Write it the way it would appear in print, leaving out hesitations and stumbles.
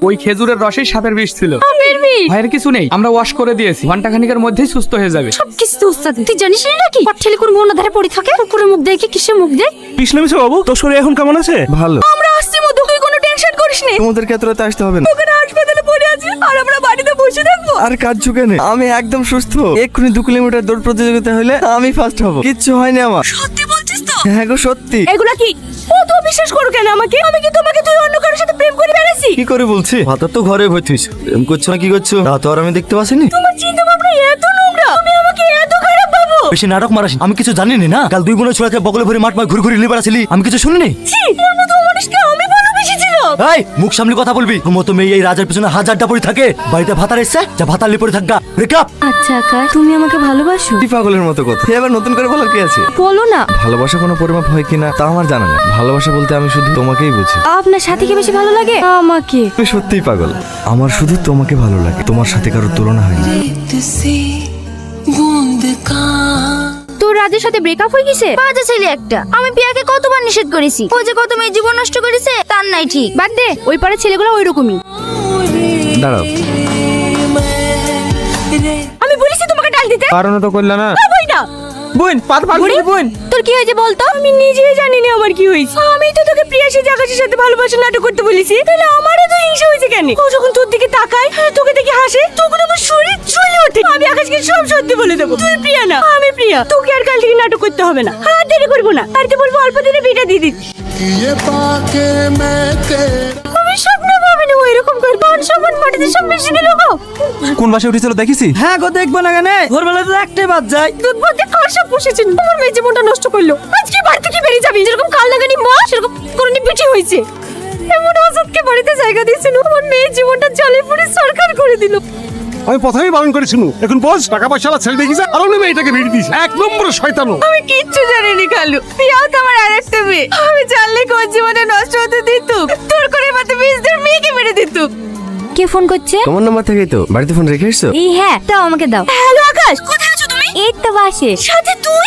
ওই খেজুরের রসেই সাপের বিষ ছিল। সাপের বিষ? ভয়ের কিছু নেই, আমরা ওয়াশ করে দিয়েছি, ঘন্টাখানিকের মধ্যেই সুস্থ হয়ে যাবে। সব কিছু তো উস্তাদ। তুই জানিস না নাকি পট্টেলি কোন মোহনা ধারে পড়ে থাকে? পুকুরে মুখ দেয় কি কিসে মুখ দেয়? কৃষ্ণ মিশ্র বাবু, তোর শরীর এখন কেমন আছে? ভালো। আমরা আসছি মধু, তুই কোনো টেনশন করিস না। তোমাদেরকে এত রাতে আসতে হবে না। ওখানে হাসপাতালে পড়ে আছে আর আমরা বাড়িতে বসে থাকবো। আর কাজ কেন? আমি একদম সুস্থ। এক্ষুনি 2 কিলোমিটার দৌড় প্রতিযোগিতা হলে আমি ফার্স্ট হব। কিচ্ছু হয়নি আমার। সত্যি বলছিস তো? হ্যাঁ গো সত্যি। এগুলা কি? ও তো বিশ্বাস করো কেন আমাকে? আমি কি তোমাকে তুই অন্য কারোর সাথে প্রেম করে বেড়াইছি? কি করে বলছি? ভাতা তো ঘরে বইছিস। প্রেম করছো না কি করছো তা তো আর আমি দেখতে পাচ্ছিনি। তোমার চিন্তা ভাবনা এত নোংরা, তুমি আমাকে এত খারাপ ভাবো? বেশি নাটক মারাস, আমি কিছু জানি না। কাল 2 বোনের ছোড়াকে বগলে ভরে মাঠ ঘুরে ঘুরে লিবার আসলি, আমি কিছু শুনিনি। ছি, এর মতো মানুষকে আমি ভালোবেসেছিলাম। এই মুখ সামনে কথা বলবি। তোর মতো মেয়ে এই রাজার পিছনে হাজারটা পড়ে থাকে। বাড়িতে ভাতার এসছে, যা ভাতার লিপরে থাকগা। ব্রেকআপ। আচ্ছা আকাশ, তুমি আমাকে ভালোবাসো? কি পাগলের মতো কথা। এবার নতুন করে বলার কি আছে? বলো না। ভালোবাসা কোনো পরিমাপ হয় কিনা তা আমার জানা নেই। ভালোবাসা বলতে আমি শুধু তোমাকেই বুঝি। আপনার সাথীকে বেশি ভালো লাগে আমাকে? তুমি সত্যিই পাগল। আমার শুধু তোমাকে ভালো লাগে, তোমার সাথে কারোর তুলনা হয় না। তোর রাজের সাথে ব্রেকআপ হয়ে গেছে? বাজে ছেলে একটা। আমি পিয়াকে কতবার নিষেধ করেছি, ও যে কত মেয়ে জীবন নষ্ট করেছে তার নাই ঠিক। বাদ দে, ওই পাড়ার ছেলেগুলো ওই রকমই। দাঁড়াও। আমি বলেছি তোমাকে ডাল দিতে। কারণ তো করলে না। বই না বোন, বোন, তোর কি হয়েছে বলতো? আমি নিজেই জানি না আমার কি হয়েছে। আমি তো তোকে প্রিয়াসী আকাশের সাথে ভালোবাসা নাটক করতে বলেছি, তাহলে আমারও তো হিংসা হয়েছে কেন? ও যখন তোর দিকে তাকায়, তোকে দেখে হাসে, তখন আমার শরীর জ্বলে ওঠে। আমি আকাশকে সব সত্যি বলে দেবো। তুই প্রিয়া না, আমি প্রিয়া। তোকে আর কাল থেকে নাটক করতে হবে না। আর দেরি করবো না। আর তো বলবো অল্প দিনে বিটা দিয়ে দিচ্ছি। আমি স্বপ্ন ভাবিনি ও এরকম করে মান সম্মান মাটিতে সব মিশে দিল গো। কোন বাসে উঠেছিল দেখিছি? হ্যাঁ গো, দেখবো না কেন? ভোরবেলা তো একটাই বাদ যায়। দুধ ভাতে কার সব বসেছেন, আমার মেয়ে জীবনটা নষ্ট করলো। আজকে বাড়ি থেকে বেরিয়ে যাবি, যেরকম কাল লাগানি মা সেরকম করনি পিঠে হয়েছে। এমন আজাদকে বাড়িতে জায়গা দিয়েছিল, আমার মেয়ের জীবনটা জলে পড়ে সরকার করে দিল। আমি প্রথমেই বারণ করেছিল, এখন বস টাকা পয়সা ছেড়ে দেখিস আর অন্য মেয়েটাকে ভিড় দিস। 1 নম্বর শয়তান। আমি কিচ্ছু জানিনি কালু, প্রিয়াও তো আমার আরেকটা মেয়ে। আমি জানলে কোন জীবনে নষ্ট হতে দিত, তোর করে মাতে বিজদের মেয়েকে মেরে দিত। কে ফোন করছে? তোমার নাম্বার থেকেই তো বাড়িতে ফোন রেখে এসছো। এই হ্যাঁ, দাও আমাকে দাও। হ্যালো আকাশ, কোথায় আছো তুমি? এই তো বাসে। সাথে তুই?